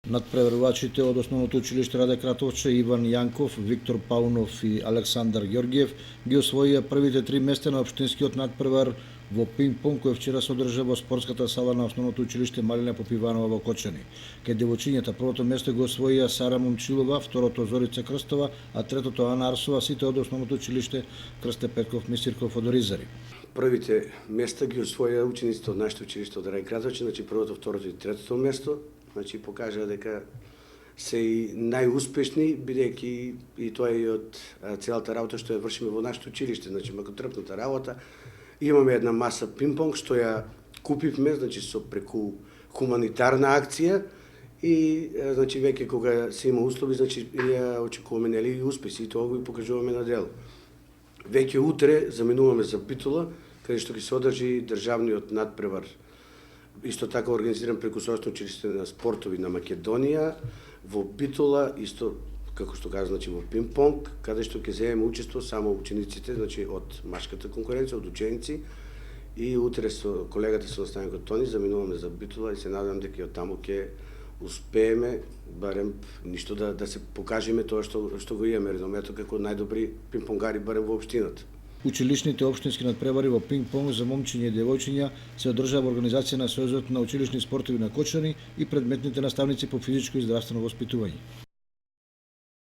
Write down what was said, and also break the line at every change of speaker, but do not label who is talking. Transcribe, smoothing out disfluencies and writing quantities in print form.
Надпреварувачите од Основното училиште Раде Кратовче Иван Јанков, Виктор Паунов и Александар Ѓорѓиев ги освоија првите 3 места на општинскиот надпревар во пинг-понг кој вчера се одржа во спортската сала на Основното училиште Малина Попиванова во Кочани. Кај девојчињата првото место го освоија Сара Момчилова, второто Зорица Крстова, а третото Ана Арсова, сите од Основното училиште Крсте Петков Мисирков од Оризари.
Првите места ги освоија учениците од нашето училиште од Раде Кратовче, првото, второто и третото место. Покажа дека се и најуспешни, бидејќи и тоа и од целата работа што ја вршиме во нашето училиште, макотрпната работа. Имаме една маса пинг-понг што ја купивме, со преку хуманитарна акција и веќе кога се има услови, ја очекуваме и успеси и тоа го покажуваме на дело. Веќе утре заминуваме за Битола, каде што ќе се одржи државниот надпревар. Исто така организиран преку Сојузно училиште на спортови на Македонија, во Битола, исто, како што кажа, во пинг-понг, каде што ќе земеме учество само учениците, од машката конкуренција, од ученици, и утре со колегата со наставникот Тони заминуваме за Битола и се надевам дека од таму ќе успееме, барем ништо да се покажеме тоа што го имаме реномето како најдобри пинг-понгари барем во општината.
Училишните општински надпревари во пинг-понг за момчиња и девојчиња се одржаа во организација на Сојузот на училишни спортови на Кочани и предметните наставници по физичко и здравствено воспитување.